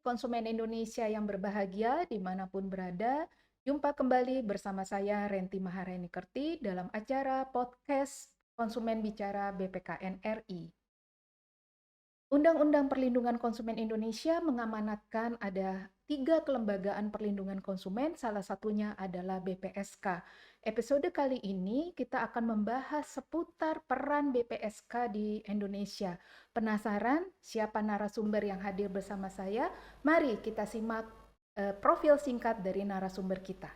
konsumen Indonesia yang berbahagia dimanapun berada. Jumpa kembali bersama saya Renti Maharani Kerti dalam acara podcast Konsumen Bicara BPKN RI. Undang-Undang Perlindungan Konsumen Indonesia mengamanatkan ada 3 kelembagaan perlindungan konsumen, salah satunya adalah BPSK. Episode kali ini kita akan membahas seputar peran BPSK di Indonesia. Penasaran siapa narasumber yang hadir bersama saya? Mari kita simak profil singkat dari narasumber kita.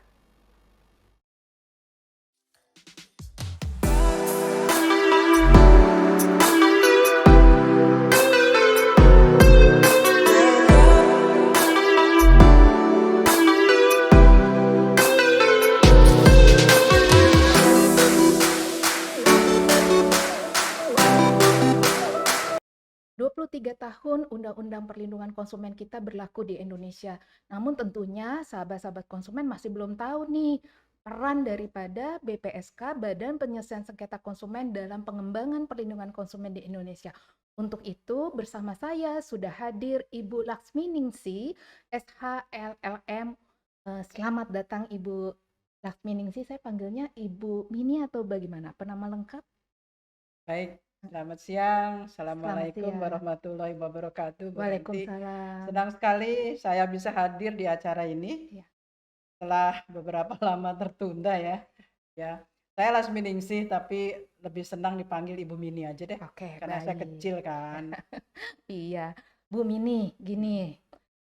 23 tahun Undang-Undang Perlindungan Konsumen kita berlaku di Indonesia. Namun tentunya sahabat-sahabat konsumen masih belum tahu nih peran daripada BPSK, Badan Penyelesaian Sengketa Konsumen dalam pengembangan perlindungan konsumen di Indonesia. Untuk itu bersama saya sudah hadir Ibu Laksmi Ningsi, SHLLM. Selamat datang Ibu Laksmi Ningsi, saya panggilnya Ibu Mini atau bagaimana? Penama lengkap? Baik, selamat siang. Selamat Assalamualaikum siang. warahmatullahi wabarakatuh, Bu Renti. Waalaikumsalam. Senang sekali saya bisa hadir di acara ini Ya. setelah beberapa lama tertunda ya. Ya, saya Lasmi Ningsih, tapi lebih senang dipanggil Ibu Mini aja deh, Oke, karena saya baik. kecil kan. Iya, Bu Mini, gini,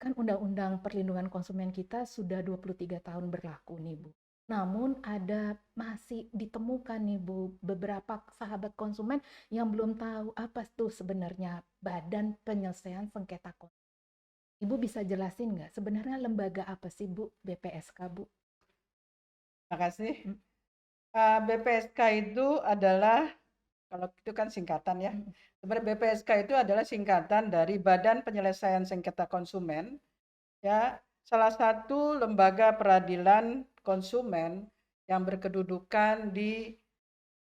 kan Undang-Undang Perlindungan Konsumen kita sudah 23 tahun berlaku nih, Bu. Namun masih ditemukan nih, Bu, beberapa sahabat konsumen yang belum tahu apa tuh sebenarnya Badan Penyelesaian Sengketa Konsumen. Ibu bisa jelasin nggak sebenarnya lembaga apa sih, Bu, BPSK, Bu? Terima kasih. BPSK itu adalah, kalau itu kan singkatan ya. Sebenarnya BPSK itu adalah singkatan dari Badan Penyelesaian Sengketa Konsumen, ya, salah satu lembaga peradilan konsumen yang berkedudukan di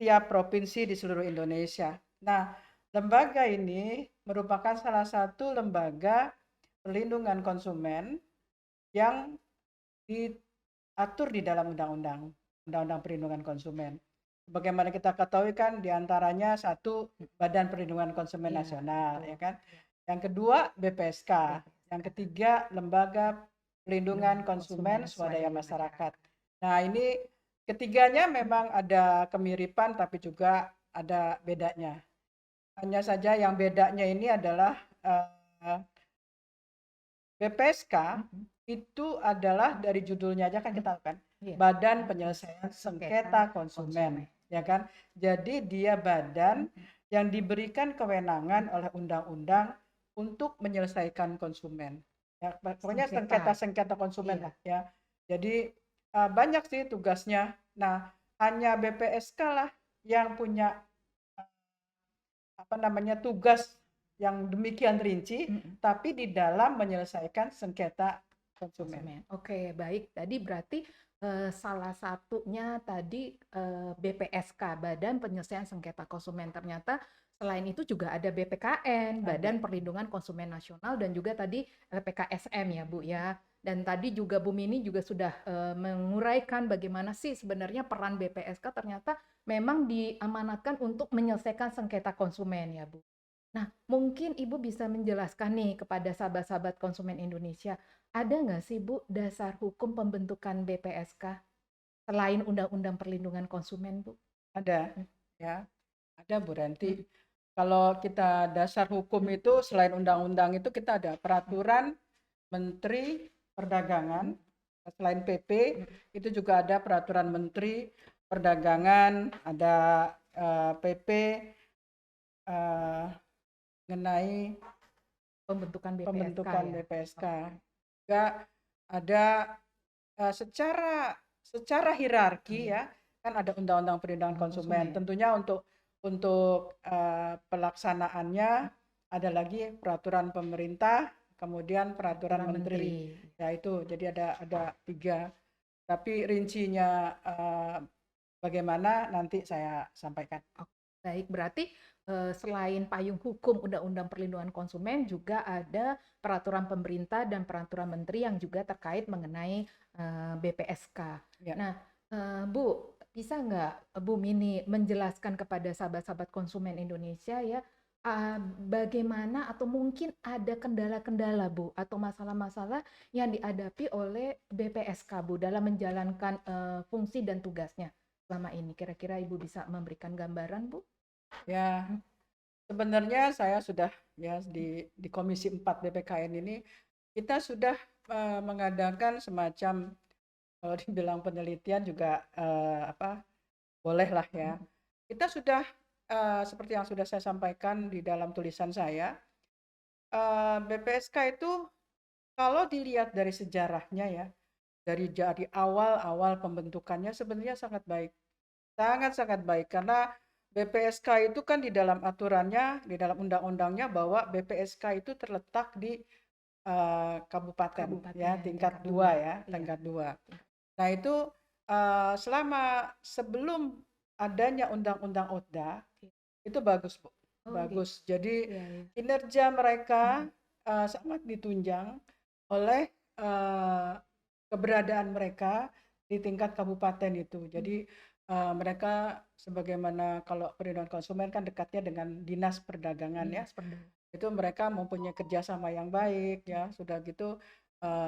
tiap provinsi di seluruh Indonesia. Nah, lembaga ini merupakan salah satu lembaga perlindungan konsumen yang diatur di dalam Undang-Undang Perlindungan Konsumen. Bagaimana kita ketahui kan diantaranya satu Badan Perlindungan Konsumen Nasional, ya kan. Yang kedua BPSK, yang ketiga Lembaga Perlindungan Konsumen Swadaya Masyarakat. Nah, ini ketiganya memang ada kemiripan tapi juga ada bedanya. Hanya saja yang bedanya ini adalah BPSK itu adalah dari judulnya aja kan kita tahu kan, Badan Penyelesaian Sengketa Konsumen, ya kan. Jadi dia badan yang diberikan kewenangan oleh undang-undang untuk menyelesaikan konsumen. Ya, pokoknya sengketa konsumen lah ya. Jadi banyak sih tugasnya. Nah, hanya BPSK lah yang punya tugas yang demikian rinci, tapi di dalam menyelesaikan sengketa konsumen. Oke, baik. Tadi berarti salah satunya tadi BPSK, Badan Penyelesaian Sengketa Konsumen. Ternyata selain itu juga ada BPKN, Badan Perlindungan Konsumen Nasional, dan juga tadi LPKSM ya, Bu ya. Dan tadi juga Bu Mini juga sudah menguraikan bagaimana sih sebenarnya peran BPSK ternyata memang diamanatkan untuk menyelesaikan sengketa konsumen ya, Bu. Nah, mungkin Ibu bisa menjelaskan nih kepada sahabat-sahabat konsumen Indonesia, ada nggak sih Bu dasar hukum pembentukan BPSK selain Undang-Undang Perlindungan Konsumen, Bu? Ada, ya, ada Bu Ranti. Kalau kita dasar hukum itu selain undang-undang itu kita ada peraturan Menteri Perdagangan, selain PP itu juga ada peraturan Menteri Perdagangan, ada PP mengenai pembentukan BPSK. Juga ada secara hierarki ya, kan ada Undang-Undang Perlindungan Konsumen. Tentunya untuk pelaksanaannya ada lagi peraturan pemerintah, kemudian peraturan menteri. Ya itu, jadi ada 3. Tapi rincinya bagaimana nanti saya sampaikan. Baik, berarti selain payung hukum Undang-Undang Perlindungan Konsumen juga ada peraturan pemerintah dan peraturan menteri yang juga terkait mengenai BPSK. Ya. Nah, Bu, bisa nggak Bu Mini menjelaskan kepada sahabat-sahabat konsumen Indonesia ya, bagaimana atau mungkin ada kendala-kendala Bu atau masalah-masalah yang dihadapi oleh BPSK Bu dalam menjalankan fungsi dan tugasnya selama ini. Kira-kira Ibu bisa memberikan gambaran Bu? Ya, sebenarnya saya sudah ya di Komisi 4 BPKN ini kita sudah mengadakan semacam kalau dibilang penelitian juga boleh lah ya. Kita sudah seperti yang sudah saya sampaikan di dalam tulisan saya, BPSK itu kalau dilihat dari sejarahnya ya, dari awal-awal pembentukannya sebenarnya sangat baik. Sangat-sangat baik karena BPSK itu kan di dalam aturannya, di dalam undang-undangnya bahwa BPSK itu terletak di kabupaten ya, tingkat 2 ya, tingkat 2. Nah, itu selama sebelum adanya undang-undang ODA itu bagus, Bu. Bagus. Jadi kinerja mereka sangat ditunjang oleh keberadaan mereka di tingkat kabupaten itu. Jadi mereka sebagaimana kalau perlindungan konsumen kan dekatnya dengan dinas perdagangan ya. Itu mereka mempunyai kerjasama yang baik ya. Sudah gitu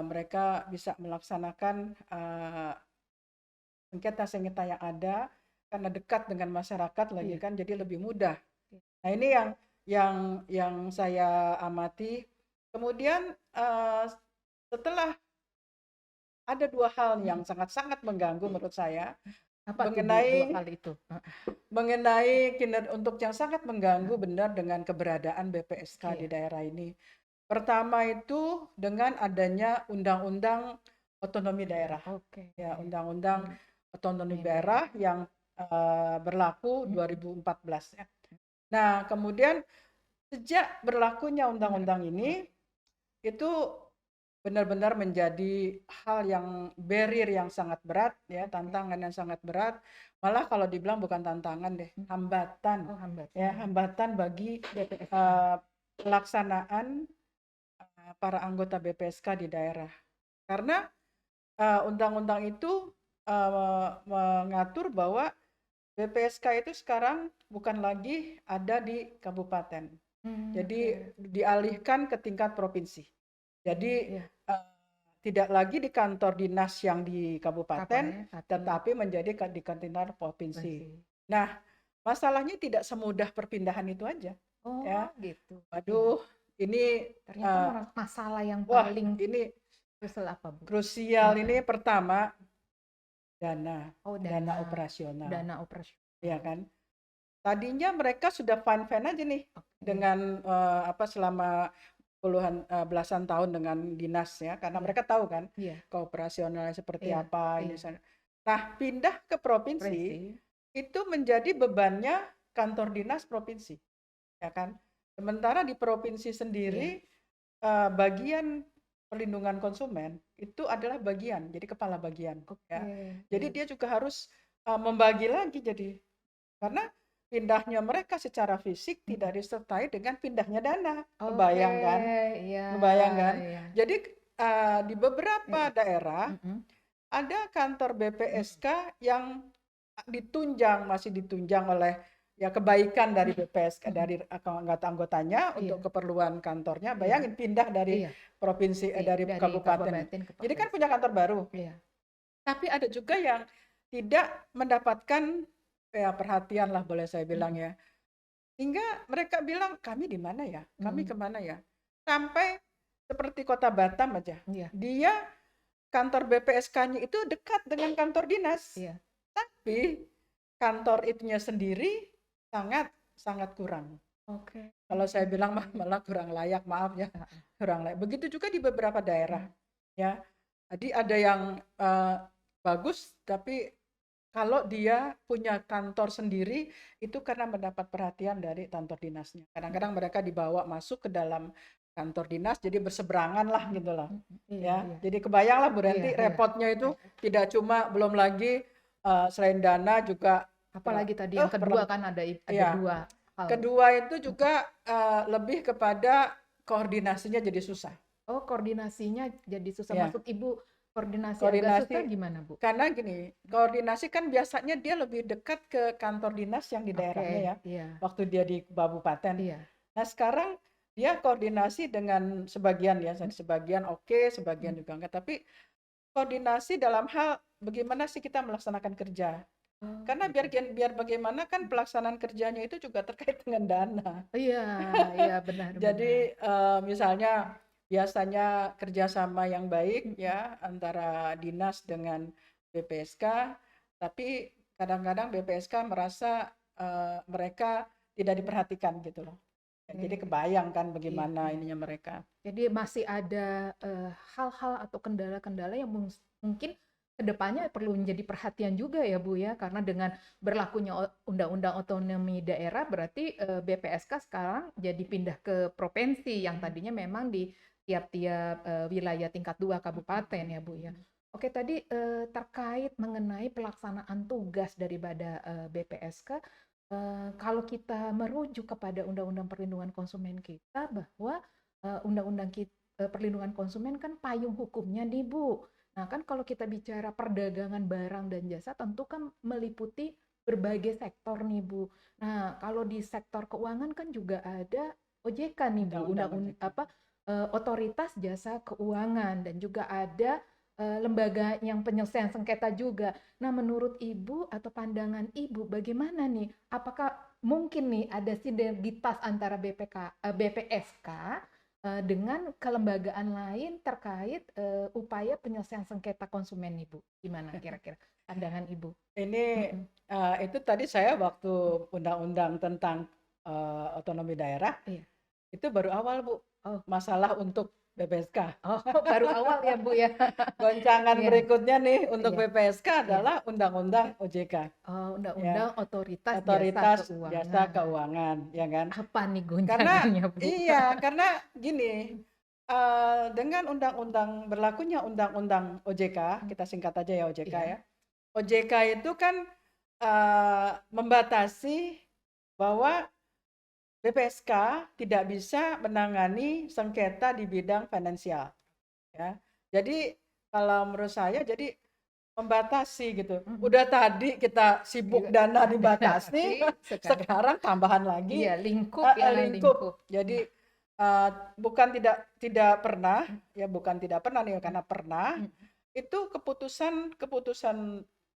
mereka bisa melaksanakan sengketa-sengketa yang ada karena dekat dengan masyarakat lagi kan, jadi lebih mudah. Nah, ini yang saya amati. Kemudian setelah ada 2 hal yang sangat-sangat mengganggu menurut saya. Apa mengenai 2 hal itu? Mengenai untuk yang sangat mengganggu benar dengan keberadaan BPSK di daerah ini. Pertama itu dengan adanya Undang-Undang Otonomi Daerah. Ya, Undang-Undang Otonomi Daerah yang berlaku 2014 ya. Nah, kemudian sejak berlakunya undang-undang ini itu benar-benar menjadi hal yang barrier yang sangat berat ya, tantangan yang sangat berat. Malah kalau dibilang bukan tantangan deh, hambatan. Ya, hambatan bagi pelaksanaan para anggota BPSK di daerah. Karena undang-undang itu mengatur bahwa BPSK itu sekarang bukan lagi ada di kabupaten. Jadi dialihkan ke tingkat provinsi. Jadi tidak lagi di kantor dinas yang di kabupaten, tetapi menjadi di kantor provinsi. Nah, masalahnya tidak semudah perpindahan itu aja. Ya, gitu. Waduh, ini ternyata masalah yang paling ini krusial apa, Bu? Krusial ini pertama dana operasional. Dana operasional. Ya kan? Tadinya mereka sudah fine-fine aja nih dengan selama belasan tahun dengan dinas ya, karena mereka tahu kan keoperasionalnya seperti apa ini. Nah, pindah ke provinsi itu menjadi bebannya kantor dinas provinsi, ya kan? Sementara di provinsi sendiri bagian perlindungan konsumen itu adalah bagian, jadi kepala bagian. Ya. Jadi dia juga harus membagi lagi jadi karena pindahnya mereka secara fisik tidak disertai dengan pindahnya dana. Membayangkan? Membayangkan? Jadi di beberapa daerah ada kantor BPSK yang masih ditunjang oleh ya kebaikan dari BPSK dari anggota-anggotanya untuk keperluan kantornya. Bayangin pindah dari provinsi dari kabupaten. Jadi kan punya kantor baru. Tapi ada juga yang tidak mendapatkan perhatian lah boleh saya bilang ya. Hingga mereka bilang kami di mana ya? Kami kemana ya? Sampai seperti Kota Batam aja. Dia kantor BPSK-nya itu dekat dengan kantor dinas. Tapi kantor itunya sendiri sangat kurang. Kalau saya bilang malah kurang layak, maaf ya. Kurang layak. Begitu juga di beberapa daerah. Ya. Jadi ada yang bagus tapi kalau dia punya kantor sendiri itu karena mendapat perhatian dari kantor dinasnya. Kadang-kadang mereka dibawa masuk ke dalam kantor dinas jadi berseberangan lah gitu loh. Jadi kebayang lah Bu Renti repotnya itu tidak cuma belum lagi selain dana juga Apalagi tadi yang kedua kan ada Iya. dua hal. Kedua itu juga lebih kepada koordinasinya jadi susah. Oh, koordinasinya jadi susah. Ya, Maksud Ibu koordinasi agak susah koordinasi gimana, Bu? karena gini, koordinasi kan biasanya dia lebih dekat ke kantor dinas yang di daerahnya Oke, ya, iya, waktu dia di kabupaten. iya. Nah, sekarang dia koordinasi dengan sebagian ya, sebagian oke, sebagian Mm. juga enggak. Tapi koordinasi dalam hal bagaimana sih kita melaksanakan kerja. Oh, Karena gitu. biar bagaimana kan pelaksanaan kerjanya itu juga terkait dengan dana. Iya, iya benar-benar. Jadi misalnya biasanya kerjasama yang baik Mm-mm. ya antara dinas dengan BPSK, tapi kadang-kadang BPSK merasa mereka tidak diperhatikan gitu loh. Ya, jadi Oke. kebayang kan Iya, bagaimana iya. ininya mereka. Jadi masih ada hal-hal atau kendala-kendala yang mungkin kedepannya perlu menjadi perhatian juga ya Bu ya, karena dengan berlakunya Undang-Undang Otonomi Daerah berarti BPSK sekarang jadi pindah ke provinsi yang tadinya memang di tiap-tiap wilayah tingkat 2 kabupaten ya Bu ya. Oke tadi terkait mengenai pelaksanaan tugas daripada BPSK, kalau kita merujuk kepada Undang-Undang Perlindungan Konsumen kita bahwa Undang-Undang Perlindungan Konsumen kan payung hukumnya nih Bu. Nah kan kalau kita bicara perdagangan barang dan jasa tentu kan meliputi berbagai sektor nih Bu. Nah kalau di sektor keuangan kan juga ada OJK nih Bu, Undang-undang OJK. Otoritas Jasa Keuangan dan juga ada lembaga yang penyelesaian sengketa juga. Nah menurut Ibu atau pandangan Ibu bagaimana nih? Apakah mungkin nih ada sinergitas antara BPSK dengan kelembagaan lain terkait upaya penyelesaian sengketa konsumen Ibu. Gimana kira-kira pandangan Ibu? Ini Mm-mm. itu tadi saya waktu undang-undang tentang otonomi daerah Iya. itu baru awal Bu, Oh, masalah untuk BPSK. oh baru awal ya Bu ya. Goncangan Iya, berikutnya nih untuk iya, BPSK iya. adalah Undang-Undang OJK, Oh, ya, Undang-Undang Otoritas Jasa Otoritas Jasa Keuangan. Keuangan, ya kan? Apa nih Karena goncangannya Bu? iya, karena gini, dengan berlakunya Undang-Undang OJK, kita singkat aja ya OJK Iya. ya. OJK itu kan membatasi bahwa BPSK tidak bisa menangani sengketa di bidang finansial, ya. Jadi kalau menurut saya jadi membatasi gitu. Mm-mm. Udah tadi kita sibuk dana dibatasi, Sekarang sekarang tambahan lagi iya lingkup ya lingkup. lingkup. Jadi bukan tidak pernah ya, bukan tidak pernah nih karena pernah Mm. itu keputusan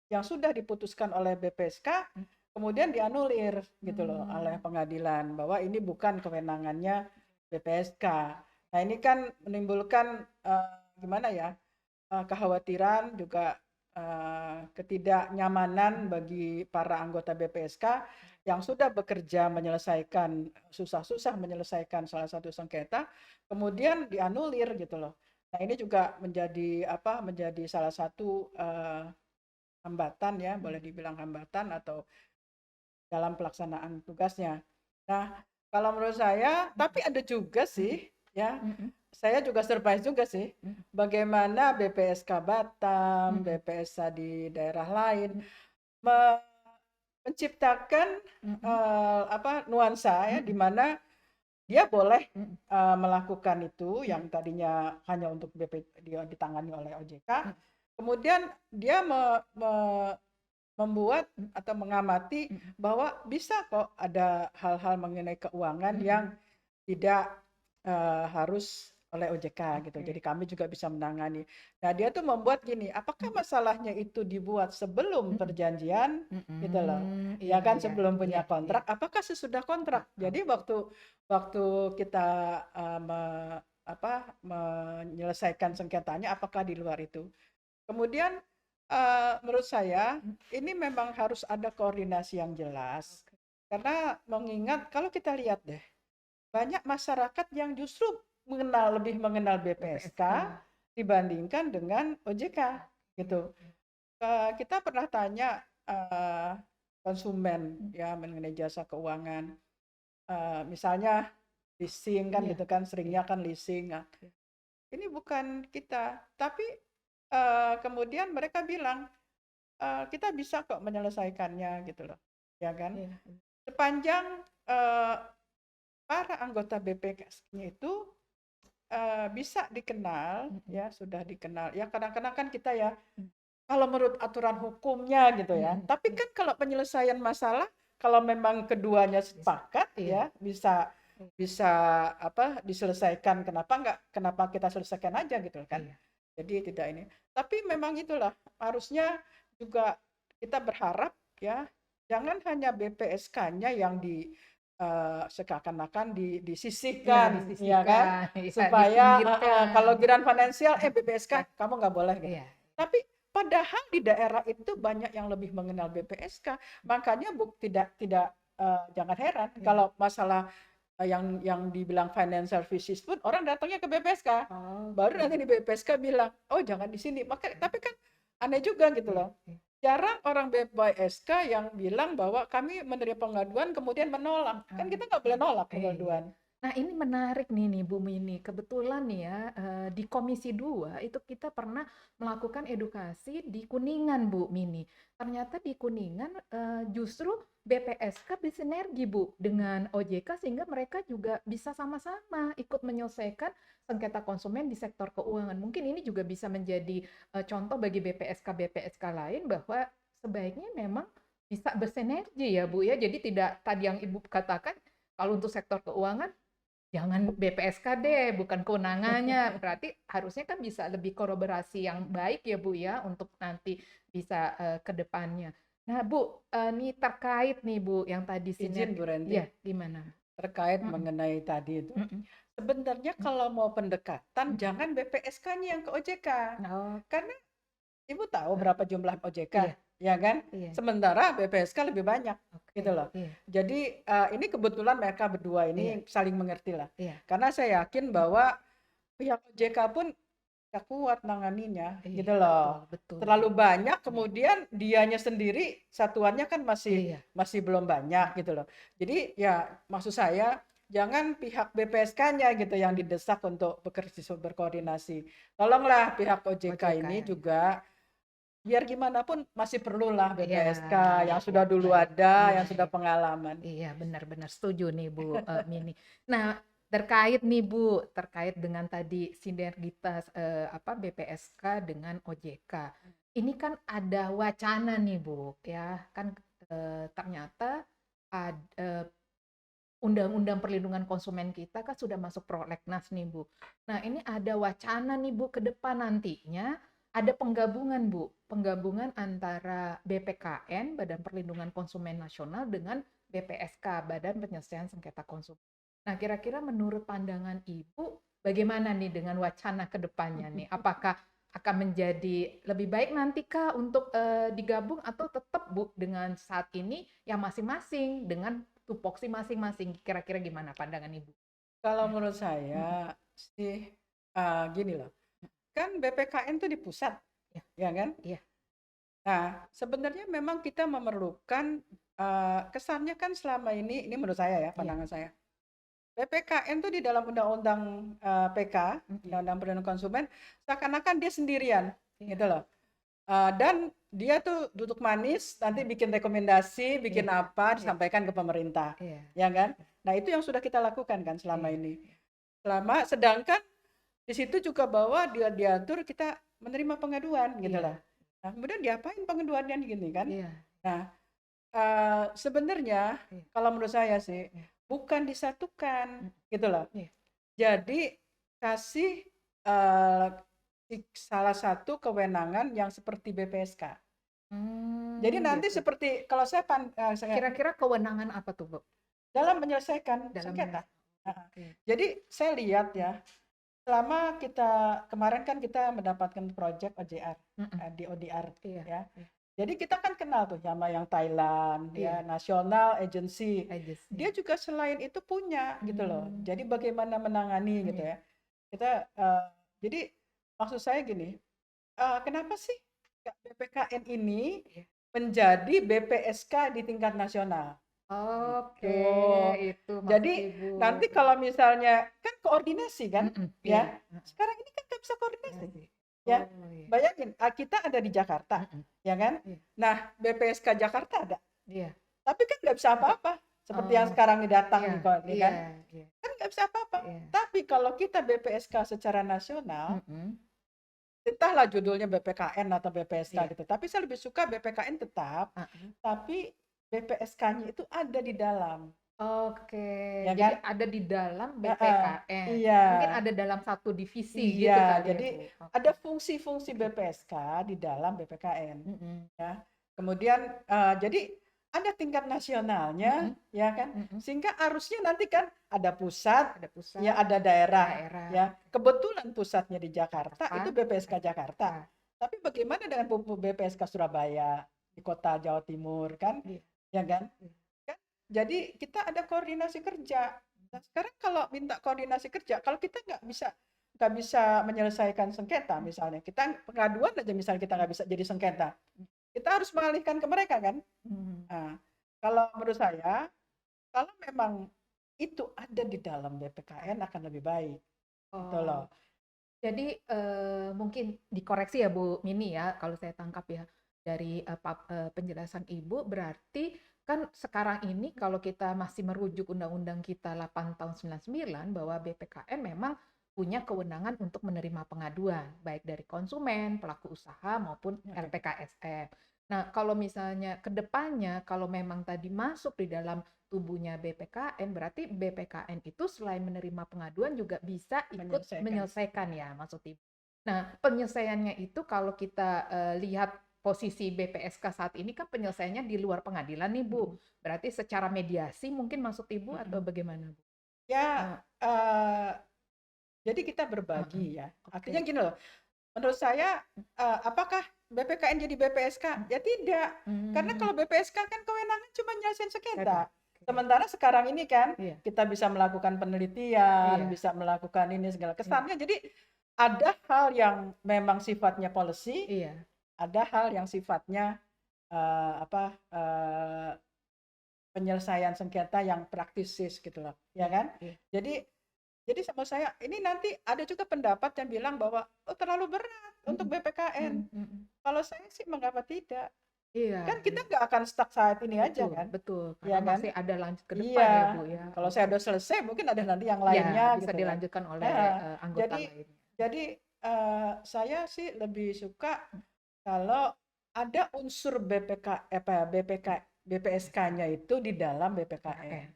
yang sudah diputuskan oleh BPSK kemudian dianulir gitu loh oleh pengadilan bahwa ini bukan kewenangannya BPSK. Nah, ini kan menimbulkan gimana ya? Kekhawatiran juga ketidaknyamanan bagi para anggota BPSK yang sudah bekerja susah-susah menyelesaikan salah satu sengketa, kemudian dianulir gitu loh. Nah ini juga menjadi salah satu hambatan ya, boleh dibilang hambatan atau dalam pelaksanaan tugasnya. Nah kalau menurut saya, tapi ada juga sih ya. Saya juga surprise juga sih, bagaimana BPSK Batam, BPSK di daerah lain menciptakan nuansa ya, di mana dia boleh melakukan itu yang tadinya hanya untuk ditangani oleh OJK, kemudian dia membuat atau mengamati bahwa bisa kok ada hal-hal mengenai keuangan yang tidak harus oleh OJK gitu. Jadi kami juga bisa menangani. Nah, dia tuh membuat gini, apakah masalahnya itu dibuat sebelum perjanjian gitu loh. Ya Iya, kan iya, sebelum iya, punya kontrak, iya. apakah sesudah kontrak. Jadi waktu kita menyelesaikan sengketanya apakah di luar itu. Kemudian menurut saya ini memang harus ada koordinasi yang jelas. Karena mengingat kalau kita lihat deh, banyak masyarakat yang justru lebih mengenal BPSK dibandingkan dengan OJK gitu. Kita pernah tanya konsumen ya mengenai jasa keuangan, misalnya leasing kan gitu kan, seringnya kan leasing. Nah, ini bukan kita, tapi kemudian mereka bilang kita bisa kok menyelesaikannya gitu loh. ya kan? Iya. Sepanjang para anggota BPSK-nya itu bisa dikenal, ya sudah dikenal. Ya kadang-kadang kan kita ya, kalau menurut aturan hukumnya gitu ya. Tapi kan kalau penyelesaian masalah, kalau memang keduanya sepakat Iya. ya bisa bisa apa diselesaikan. Kenapa kita selesaikan aja gitu kan? Iya. Jadi tidak ini. Tapi memang itulah harusnya juga kita berharap ya jangan hanya BPSK-nya yang seakan-akan Iya, disisihkan, ya kan? disisihkan, iya, Supaya dipinggirkan. kalau giliran finansial, BPSK kamu nggak boleh gitu. Iya. Tapi padahal di daerah itu banyak yang lebih mengenal BPSK, makanya tidak jangan heran Iya. kalau masalah yang dibilang financial services pun orang datangnya ke BPSK. Oh, Baru nanti di BPSK bilang, oh jangan di sini. Tapi kan aneh juga gitu iya, loh. iya. Jarang orang BPSK yang bilang bahwa kami menerima pengaduan kemudian menolak. Kan kita nggak boleh nolak Iya. pengaduan. Nah, ini menarik nih Bu Mini. Kebetulan nih ya, di Komisi 2 itu kita pernah melakukan edukasi di Kuningan, Bu Mini. Ternyata di Kuningan justru BPSK bersinergi Bu dengan OJK sehingga mereka juga bisa sama-sama ikut menyelesaikan sengketa konsumen di sektor keuangan. Mungkin ini juga bisa menjadi contoh bagi BPSK-BPSK lain bahwa sebaiknya memang bisa bersinergi ya Bu ya. Jadi tidak tadi yang Ibu katakan kalau untuk sektor keuangan jangan BPSK deh, bukan kewenangannya. Berarti harusnya kan bisa lebih kolaborasi yang baik ya Bu ya untuk nanti bisa ke depannya. Nah Bu, nih terkait nih Bu yang tadi Izin Bu sinergi. Renti, Iya, gimana? terkait Mm-mm, mengenai tadi itu. mm-mm, Sebenarnya kalau mau pendekatan, mm-mm. jangan BPSK-nya yang ke OJK. Oh, Karena Ibu tahu eh, berapa jumlah OJK, iya, ya kan? iya. Sementara BPSK lebih banyak, gitu Oke, loh. iya, Jadi ini kebetulan mereka berdua iya, ini saling mengerti lah. iya, Karena saya yakin bahwa pihak OJK pun gak kuat nanganinya, iya, gitu betul, loh. betul Bu. Terlalu banyak, kemudian dianya sendiri satuannya kan masih Iya, masih belum banyak gitu loh. Jadi ya maksud saya jangan pihak BPSK-nya gitu yang didesak untuk bekerja berkoordinasi. Tolonglah pihak OJK OJK ini ya. juga biar gimana pun masih perlulah Iya, BPSK yang iya, sudah dulu baik. ada, Iya, yang sudah iya. pengalaman. Iya, benar-benar setuju nih Bu Mini. Nah, terkait nih Bu, terkait dengan tadi sinergitas apa BPSK dengan OJK. Ini kan ada wacana nih Bu, ya kan ternyata ada Undang-Undang Perlindungan Konsumen kita kan sudah masuk prolegnas nih Bu. Nah ini ada wacana nih Bu ke depan nantinya ada penggabungan Bu, penggabungan antara BPKN Badan Perlindungan Konsumen Nasional dengan BPSK Badan Penyelesaian Sengketa Konsumen. Nah kira-kira menurut pandangan Ibu bagaimana nih dengan wacana ke depannya nih? Apakah akan menjadi lebih baik nantikah untuk digabung atau tetap Bu dengan saat ini yang masing-masing dengan tupoksi masing-masing. Kira-kira gimana pandangan Ibu? Kalau Ya. menurut Mm-mm. saya sih gini loh, kan BPKN itu di pusat, Ya, ya kan? iya, Nah, sebenarnya memang kita memerlukan kesannya kan selama ini menurut saya ya, iya. pandangan saya. BPKN tuh di dalam undang-undang PK, Mm, Undang-undang Perlindungan Konsumen, seakan-akan dia sendirian, iya, gitu loh. Dan dia tuh duduk manis, nanti bikin rekomendasi, bikin iya, apa, iya, disampaikan ke pemerintah, iya, ya kan? Nah, itu yang sudah kita lakukan kan selama iya, ini. Sedangkan di situ juga bahwa dia diatur kita menerima pengaduan, gitu loh. iya, Nah, kemudian diapain pengaduannya gini kan? iya, Nah, sebenarnya iya, kalau menurut saya sih iya, bukan disatukan, mm, gitu loh. iya. Jadi kasih salah satu kewenangan yang seperti BPSK. Jadi nanti Gitu. seperti kalau saya Kira-kira kewenangan apa tuh, Bu? dalam menyelesaikan Dalam sengketa. Nah, Oke. jadi saya lihat ya, selama kita kemarin kan kita mendapatkan proyek OJR Mm-mm. di ODR Iya, ya. iya, Jadi kita kan kenal tuh sama yang Thailand iya, ya, National Agency. ages, iya. Dia juga selain itu punya gitu loh. Hmm, Jadi bagaimana menangani gitu iya, ya. Kita jadi maksud saya gini, kenapa sih BPKN ini iya. menjadi BPSK di tingkat nasional? Oke, Tuh. itu maksud Jadi Ibu. nanti kalau misalnya kan koordinasi kan, Mm-mm, iya. ya. Sekarang ini kan nggak bisa Iya koordinasi, sih. ya. Oh, iya. Bayangin, kita ada di Jakarta, Mm-mm, ya kan? iya, Nah, BPSK Jakarta ada, iya. Tapi kan nggak bisa apa-apa. Seperti yang Oh, sekarang ini datang iya, nih kok, nih iya, kan? iya, Kan nggak bisa apa-apa. iya. Tapi kalau kita BPSK secara nasional, Mm-mm. entahlah judulnya BPKN atau BPSK Iya. gitu. Tapi saya lebih suka BPKN tetap, Uh-uh. tapi BPSK-nya itu ada di dalam, Oke, ya jadi kan? ada di dalam Heeh, BPKN. iya, Mungkin ada dalam satu divisi gitu iya. kali ya, Jadi Bu. Oke, ada fungsi-fungsi oke. BPSK di dalam BPKN, Mm-mm. ya. Kemudian jadi ada tingkat nasionalnya, Mm-mm. ya kan? Mm-mm. Sehingga arusnya nanti kan ada pusat, Ada ya pusat, ada daerah, daerah, ya. Kebetulan pusatnya di Jakarta Jakarta, itu BPSK Jakarta. Jakarta. Tapi bagaimana dengan BPSK Surabaya di kota Jawa Timur kan, Iya, ya kan? iya. Kan? Jadi kita ada koordinasi kerja. Nah, sekarang kalau minta koordinasi kerja, kalau kita nggak bisa menyelesaikan sengketa misalnya, kita pengaduan aja misalnya kita nggak bisa jadi sengketa, kita harus mengalihkan ke mereka kan. Hmm. Nah, kalau menurut saya, kalau memang itu ada di dalam BPKN akan lebih baik, gitu Oh, loh. jadi mungkin dikoreksi ya Bu Mini ya, kalau saya tangkap ya dari penjelasan Ibu berarti kan sekarang ini kalau kita masih merujuk Undang-Undang kita 8 tahun 99 bahwa BPKN memang punya kewenangan untuk menerima pengaduan baik dari konsumen, pelaku usaha maupun Oke. LPKSM. Nah, kalau misalnya ke depannya kalau memang tadi masuk di dalam tubuhnya BPKN, berarti BPKN itu selain menerima pengaduan juga bisa ikut Menyelesaikan. menyelesaikan ya, maksud Ibu. Nah, penyelesaiannya itu kalau kita lihat posisi BPSK saat ini kan penyelesaiannya di luar pengadilan nih Bu. Berarti secara mediasi mungkin maksud Ibu atau bagaimana Bu? Ya, Eh, eh, jadi kita Heeh. berbagi ya. Oke. Artinya gini loh, menurut saya apakah BPKN jadi BPSK? Ya tidak. Karena Hmm, kalau BPSK kan kewenangan cuma nyelesain ada. sengketa. Oke. Sementara sekarang ini kan Iya, kita bisa melakukan penelitian, iya, bisa melakukan ini segala iya, kesannya. Jadi ada hal yang memang sifatnya policy, iya, ada hal yang sifatnya apa penyelesaian sengketa yang praktisis gitu loh, ya iya, kan? iya. Jadi sama saya ini nanti ada juga pendapat yang bilang bahwa oh terlalu berat untuk Mm, BPKN. mm, mm, mm. Kalau saya sih mengapa tidak? Iya, Kan kita iya. nggak akan stuck saat ini aja Betul, kan, betul. Karena ya kan? masih ada lanjut ke depan ya Bu Iya. ya. Kalau saya Oke. udah selesai mungkin ada nanti yang Ya, lainnya bisa gitu kan. dilanjutkan oleh Nah, anggota jadi lainnya. saya sih lebih suka kalau ada unsur BPSK-nya itu di dalam BPKN. BPKN.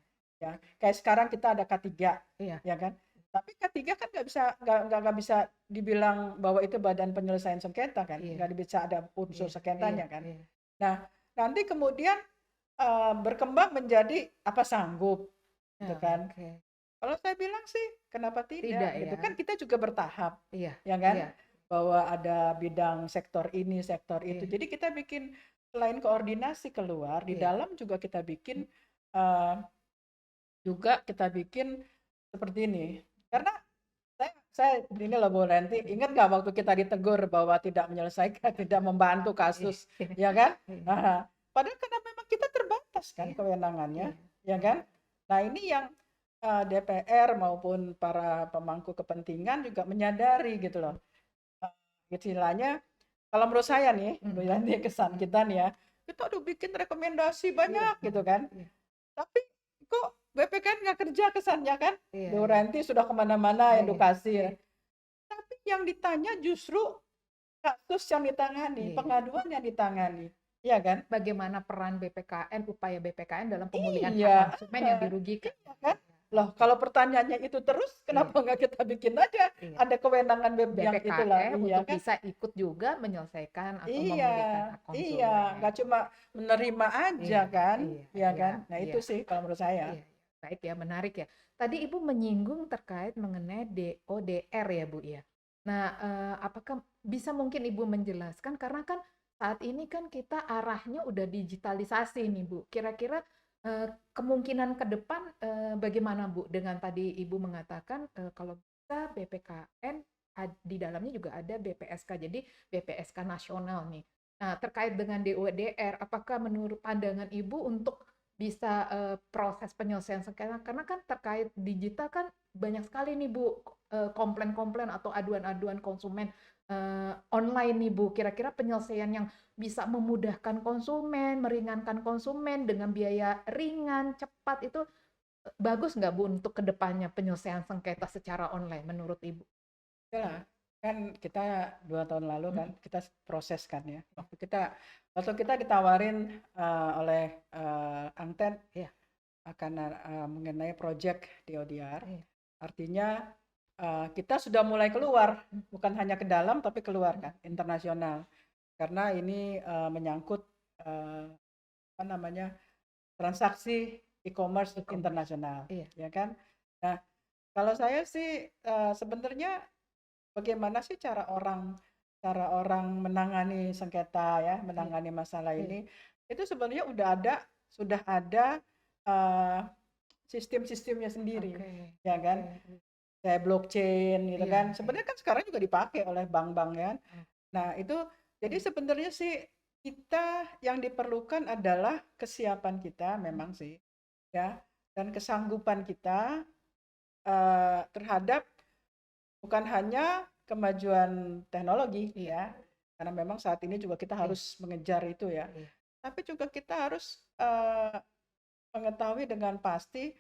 Ya, kayak sekarang kita ada K3, Iya, ya kan? Tapi K3 kan nggak bisa dibilang bahwa itu badan penyelesaian sengketa kan, iya, nggak bisa ada unsur iya, iya, sengketanya kan. iya. Nah, nanti kemudian berkembang menjadi apa sanggup, gitu Ya, kan? oke. Kalau saya bilang sih, kenapa Tidak tidak gitu ya. kan kita juga bertahap, Iya, ya kan? iya, Bahwa ada bidang sektor ini, sektor itu. iya, Jadi kita bikin selain koordinasi keluar, di iya. dalam juga kita bikin eh, seperti ini. Karena saya ini loh Bu Renti, ingat nggak waktu kita ditegur bahwa tidak menyelesaikan, tidak membantu Iya, kasus, iya, ya kan? iya, Nah, padahal karena memang kita terbatas kan iya, kewenangannya, iya. ya kan? Nah ini yang DPR maupun para pemangku kepentingan juga menyadari gitu loh. Eh, Istilahnya, kalau menurut saya nih, Bu Mm, Renti kesan mm, kita nih ya, kita udah bikin rekomendasi iya, banyak gitu kan, iya, tapi kok BPKN nggak kerja kesannya kan? iya, Bu iya, Renti sudah kemana-mana iya, edukasi ya. iya, Tapi yang ditanya justru kasus yang ditangani, iya. pengaduan yang ditangani. Iya kan? Bagaimana peran BPKN, upaya BPKN dalam pemulihan hak Iya. konsumen yang dirugikan? Iya kan? Loh, Oke, kalau pertanyaannya itu terus, iya, kenapa nggak kita bikin aja iya. ada kewenangan yang itulah, BPKE iya untuk kan? bisa ikut juga menyelesaikan atau Iya, memulihkan hak iya, konsumen. nggak cuma menerima aja Iya, kan, iya, iya iya, kan? Nah itu iya, sih kalau menurut saya. iya. Baik ya, menarik ya. Tadi Ibu menyinggung terkait mengenai DODR ya Bu ya. Nah, apakah bisa mungkin Ibu menjelaskan karena kan saat ini kan kita arahnya udah digitalisasi nih Bu. Kira-kira kemungkinan ke depan bagaimana Bu dengan tadi Ibu mengatakan kalau bisa BPKN di dalamnya juga ada BPSK. Jadi BPSK nasional nih. Nah, terkait dengan DODR, apakah menurut pandangan Ibu untuk bisa proses penyelesaian sengketa karena kan terkait digital kan banyak sekali nih Bu komplain-komplain atau aduan-aduan konsumen online nih Bu, kira-kira penyelesaian yang bisa memudahkan konsumen, meringankan konsumen dengan biaya ringan, cepat itu bagus nggak Bu untuk kedepannya penyelesaian sengketa secara online menurut Ibu? Iyalah, kan kita 2 tahun lalu kan Mhm. kita proses kan ya. Waktu kita ditawarin oleh Angten Iya, akan mengenai project DODR, iya. artinya kita sudah mulai keluar, Mhm, bukan hanya ke dalam tapi keluar mhm, kan, internasional. Karena ini menyangkut eh, apa namanya transaksi e-commerce e-commerce. internasional, Iya. ya kan? Nah, kalau saya sih sebenarnya bagaimana sih cara orang menangani sengketa ya, Iya, menangani masalah iya. ini? Itu sebenarnya sudah ada eh, sistem-sistemnya sendiri, Oke, ya oke. kan? Kayak blockchain gitu Iya, kan. iya. Sebenarnya kan sekarang juga dipakai oleh bank-bank kan. Nah, itu jadi Oke. sebenarnya sih kita yang diperlukan adalah kesiapan kita memang sih, ya, dan kesanggupan kita terhadap bukan hanya kemajuan teknologi Iya, ya, karena memang saat ini juga kita iya, harus mengejar itu ya, iya. tapi juga kita harus mengetahui dengan pasti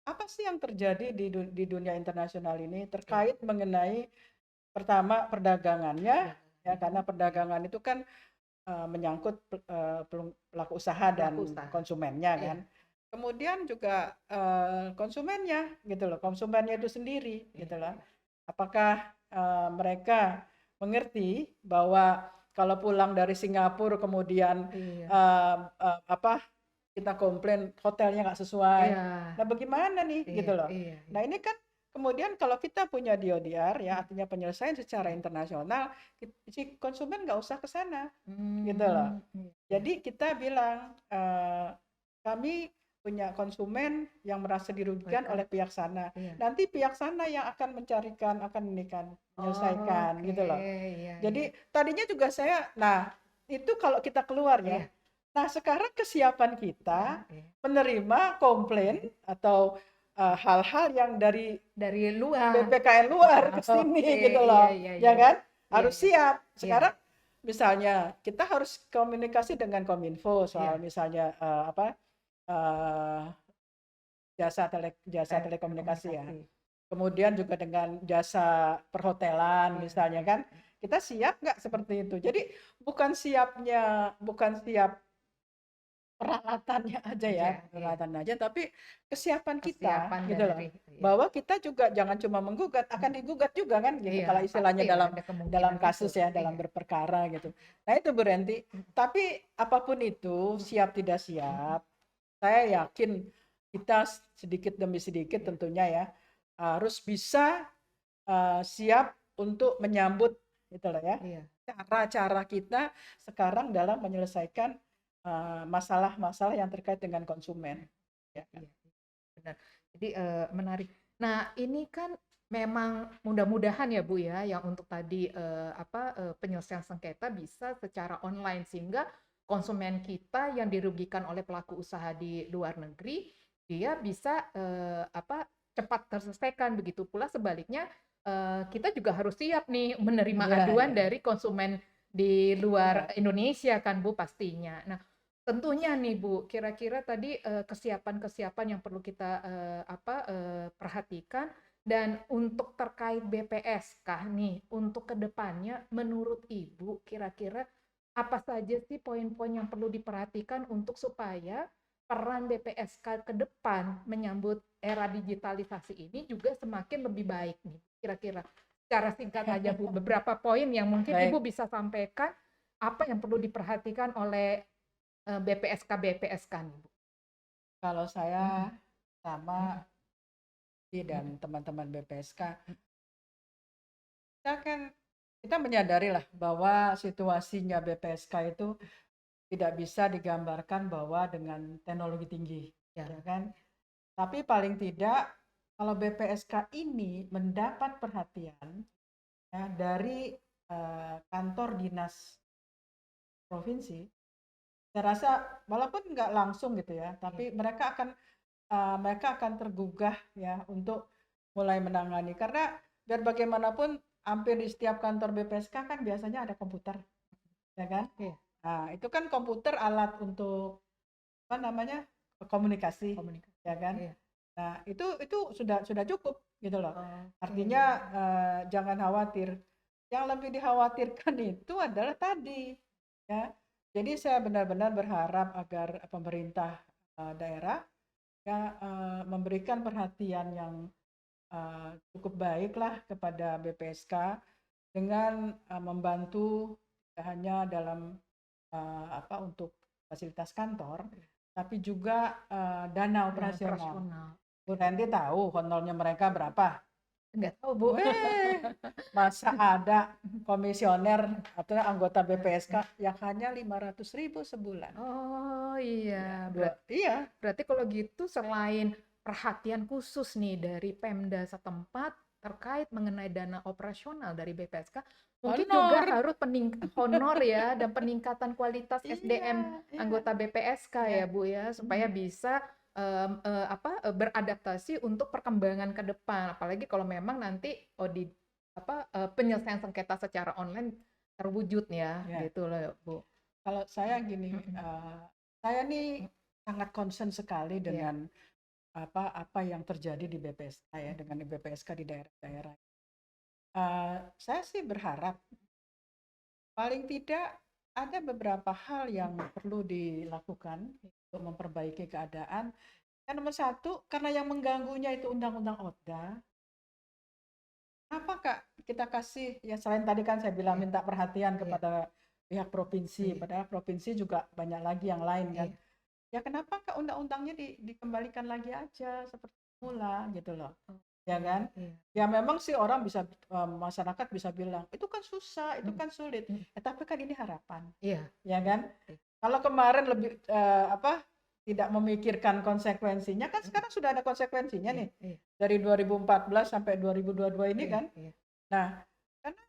apa sih yang terjadi di dunia internasional ini Iya, terkait mengenai pertama perdagangannya ya, perdagangan. karena Iya, perdagangan itu kan menyangkut pelaku usaha pelaku dan usaha. konsumennya Iya, kan. Kemudian juga konsumennya gitu loh, konsumennya itu sendiri iya, gitu loh. iya. Apakah mereka mengerti bahwa kalau pulang dari Singapura kemudian Iya, apa kita komplain hotelnya nggak sesuai. iya, Nah, bagaimana nih iya, gitu loh. iya, Nah, iya. ini kan kemudian kalau kita punya DODR ya Mhm, artinya penyelesaian secara iya. internasional, si konsumen nggak usah ke sana gitu loh. Iya, iya, Jadi kita bilang kami punya konsumen yang merasa dirugikan mereka oleh pihak sana. iya. Nanti pihak sana yang akan mencarikan, akan ini kan, menyelesaikan Oke, gitu loh. iya, iya, Jadi tadinya juga saya, nah itu kalau kita keluar ya. iya, Nah sekarang kesiapan iya, kita iya. menerima komplain atau hal-hal yang dari Dari luar. BPKN luar ke Oke, sini gitu iya, loh, iya, ya iya, kan? iya, Harus iya, siap. iya, Sekarang misalnya kita harus komunikasi dengan Kominfo soal iya. misalnya eh, jasa telekomunikasi ya. Telekomunikasi. Kemudian juga dengan jasa perhotelan Iya, misalnya iya, kan, kita siap nggak seperti itu? Jadi bukan siap peralatannya aja ya, aja, iya. peralatan aja, tapi kesiapan kita Kesiapan gitu loh. dari iya. Bahwa kita juga jangan cuma menggugat, akan digugat juga kan gitu. Iya, Kalau istilahnya pasti dalam ada dalam kemungkinan itu. kasus ya, dalam Iya. berperkara gitu. Nah itu Bu Renti. Tapi apapun itu, Mhm, siap tidak mhm, siap, saya yakin kita sedikit demi sedikit iya, tentunya ya harus bisa siap untuk menyambut gitu loh ya. iya, Cara-cara kita sekarang dalam menyelesaikan masalah-masalah yang terkait dengan konsumen. Ya kan? iya, benar. Jadi, menarik. Nah, ini kan memang mudah-mudahan ya, Bu, ya, yang untuk tadi, penyelesaian sengketa bisa secara online sehingga konsumen kita yang dirugikan oleh pelaku usaha di luar negeri, dia bisa, cepat terselesaikan. Begitu pula sebaliknya, kita juga harus siap nih menerima Iya, aduan iya, dari konsumen di luar benar. Indonesia kan, Bu, pastinya. Nah, tentunya nih Bu, kira-kira tadi, kesiapan-kesiapan yang perlu kita, perhatikan dan untuk terkait BPSK nih, untuk kedepannya menurut Ibu kira-kira apa saja sih poin-poin yang perlu diperhatikan untuk supaya peran BPSK ke depan menyambut era digitalisasi ini juga semakin lebih baik nih, kira-kira? Secara singkat aja Bu, beberapa poin yang mungkin Ibu Baik, bisa sampaikan, apa yang perlu diperhatikan oleh BPSK nih, Bu. kalau Mhm, saya sama mhm, mhm, dan teman-teman BPSK, mhm, kita menyadari lah bahwa situasinya BPSK itu tidak bisa digambarkan bahwa dengan teknologi tinggi, ya, ya kan? Tapi paling tidak kalau BPSK ini mendapat perhatian ya dari kantor dinas provinsi, saya rasa walaupun nggak langsung gitu ya, iya, tapi mereka akan tergugah ya untuk mulai menangani karena biar bagaimanapun hampir di setiap kantor BPSK kan biasanya ada komputer, ya kan? Iya, Nah, itu kan komputer alat untuk apa namanya? Komunikasi, komunikasi. ya kan? Iya. Nah, itu sudah cukup gitu loh. Oke. Artinya jangan khawatir. Yang lebih dikhawatirkan itu adalah tadi, ya. Jadi saya benar-benar berharap agar pemerintah daerah ya memberikan perhatian yang cukup baik lah kepada BPSK dengan membantu tidak hanya dalam apa untuk fasilitas kantor, tapi juga dana Dan operasional. operasional. Bu Ranti tahu honornya mereka berapa? Nggak tahu, Bu. Masa ada komisioner atau anggota BPSK yang hanya 500.000 sebulan? Oh Ya, iya, iya, berarti kalau gitu selain perhatian khusus nih dari Pemda setempat terkait mengenai dana operasional dari BPSK, mungkin juga honor. harus honor ya dan peningkatan kualitas SDM Iya, iya, anggota BPSK iya. ya Bu ya, supaya bisa beradaptasi untuk perkembangan ke depan. Apalagi kalau memang nanti audit penyelesaian sengketa secara online terwujud ya, Ya. gitu loh Bu. Kalau saya gini, saya nih sangat concern sekali Iya. dengan apa yang terjadi di BPSK ya, dengan BPSK di daerah-daerah. Saya sih berharap paling tidak ada beberapa hal yang perlu dilakukan untuk memperbaiki keadaan. Yang nomor satu, karena yang mengganggunya itu undang-undang ODA. Kenapa Kak kita kasih, ya selain tadi kan saya bilang Iya. minta perhatian Iya. kepada pihak provinsi, Iya. padahal provinsi juga banyak lagi yang lain kan. Iya. Ya kenapa Kak undang-undangnya dikembalikan lagi aja seperti semula gitu loh. Ya kan? Iya. Ya memang sih orang bisa masyarakat bisa bilang itu kan susah, itu kan sulit. Tapi kan ini harapan. Iya. Ya kan? Iya. Kalau kemarin lebih tidak memikirkan konsekuensinya kan sekarang sudah ada konsekuensinya nih. Iya. Dari 2014 sampai 2022 ini Iya. kan. Iya. Nah, karena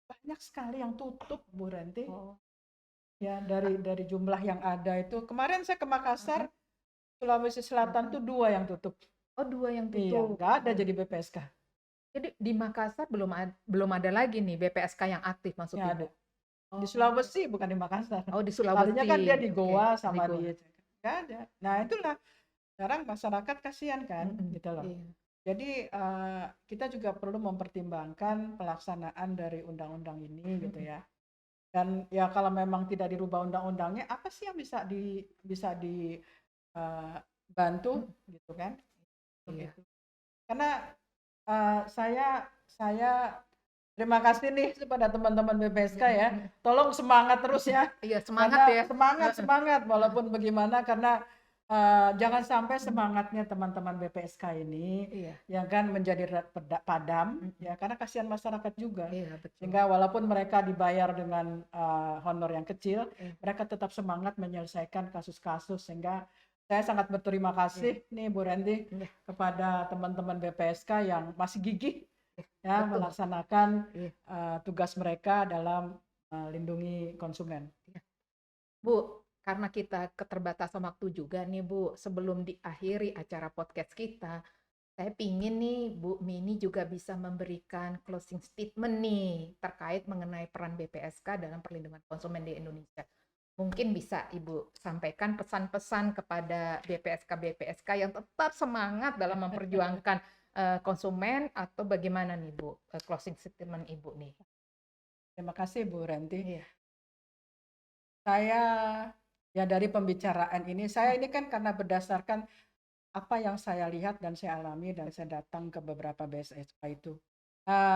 banyak sekali yang tutup Bu Ranti. Oh. Ya dari jumlah yang ada itu. Kemarin saya ke Makassar, Sulawesi Selatan tuh 2 yang tutup. Oh, 2 yang Iya, tutup. nggak ada jadi BPSK. Jadi di Makassar belum ada lagi nih BPSK yang aktif maksud Ya Ibu? ada. Di Sulawesi bukan di Makassar. Oh, di Tadinya kan dia Sulawesi. di Oke, Goa di sama Goa. di nggak ada. Nah itulah sekarang masyarakat kasihan kan gitu loh. Iya. Jadi kita juga perlu mempertimbangkan pelaksanaan dari undang-undang ini gitu ya. Dan ya kalau memang tidak dirubah undang-undangnya, apa sih yang bisa dibantu gitu kan? Iya. Begitu. Karena saya terima kasih nih kepada teman-teman BPSK ya. Tolong semangat terus ya. Iya, semangat Karena ya. semangat walaupun bagaimana karena jangan sampai semangatnya teman-teman BPSK ini Iya. ya kan menjadi padam ya karena kasihan masyarakat juga. Iya, betul. Sehingga walaupun mereka dibayar dengan honor yang kecil, mereka tetap semangat menyelesaikan kasus-kasus sehingga saya sangat berterima kasih nih Bu Ranti kepada teman-teman BPSK yang masih gigih ya Betul. melaksanakan tugas mereka dalam melindungi konsumen. Bu, karena kita keterbatasan waktu juga nih Bu, sebelum diakhiri acara podcast kita, saya pingin nih Bu Mini juga bisa memberikan closing statement nih terkait mengenai peran BPSK dalam perlindungan konsumen di Indonesia. Mungkin bisa Ibu sampaikan pesan-pesan kepada BPSK-BPSK yang tetap semangat dalam memperjuangkan konsumen atau bagaimana nih Bu, closing statement Ibu nih. Terima kasih Bu Ranti. Iya. Saya ya dari pembicaraan ini, saya ini kan karena berdasarkan apa yang saya lihat dan saya alami dan saya datang ke beberapa BSSK itu.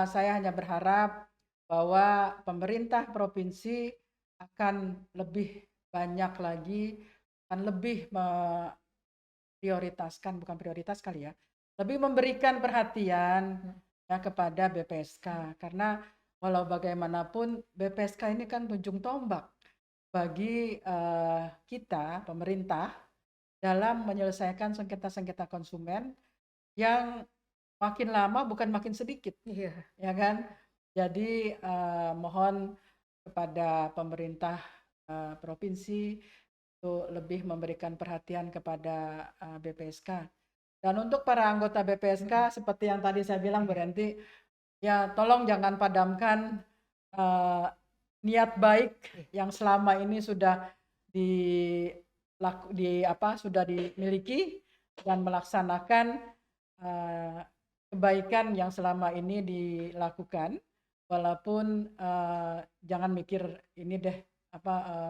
Saya hanya berharap bahwa pemerintah provinsi akan lebih banyak lagi, akan lebih prioritaskan, bukan prioritas kali ya, lebih memberikan perhatian ya kepada BPSK. Karena walau bagaimanapun BPSK ini kan ujung tombak bagi kita, pemerintah, dalam menyelesaikan sengketa-sengketa konsumen yang makin lama bukan makin sedikit. Iya. Ya kan? Jadi mohon kepada pemerintah provinsi untuk lebih memberikan perhatian kepada BPSK. Dan untuk para anggota BPSK seperti yang tadi saya bilang berhenti Ya, tolong jangan padamkan eh, niat baik yang selama ini sudah sudah dimiliki dan melaksanakan eh, kebaikan yang selama ini dilakukan, walaupun jangan mikir ini deh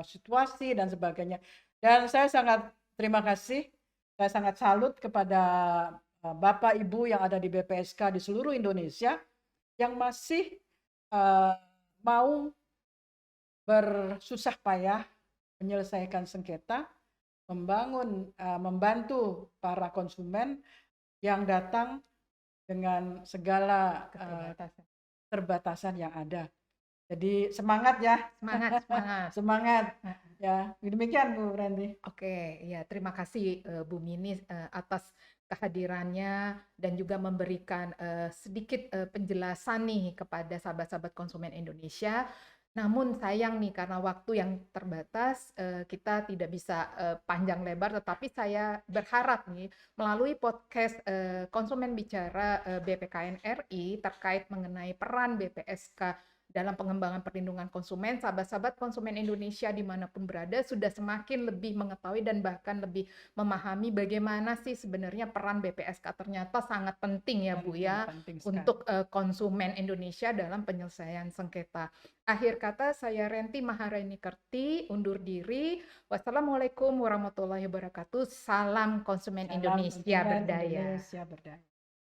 situasi dan sebagainya. Dan saya sangat terima kasih, saya sangat salut kepada Bapak Ibu yang ada di BPSK di seluruh Indonesia yang masih mau bersusah payah menyelesaikan sengketa, membantu para konsumen yang datang dengan segala keterbatasan yang ada. Jadi semangat ya. Semangat, semangat. Semangat. Ya, demikian Bu Randy. Oke, ya terima kasih Bu Mini atas kehadirannya dan juga memberikan sedikit penjelasan nih kepada sahabat-sahabat konsumen Indonesia. Namun sayang nih karena waktu yang terbatas kita tidak bisa panjang lebar, tetapi saya berharap nih melalui podcast Konsumen Bicara BPKN RI terkait mengenai peran BPSK dalam pengembangan perlindungan konsumen, sahabat-sahabat konsumen Indonesia dimanapun berada sudah semakin lebih mengetahui dan bahkan lebih memahami bagaimana sih sebenarnya peran BPSK ternyata sangat penting ya Bu ya untuk konsumen Indonesia dalam penyelesaian sengketa. Akhir kata saya Renti Maharani Kerti undur diri. Wassalamualaikum warahmatullahi wabarakatuh. Salam konsumen Indonesia berdaya.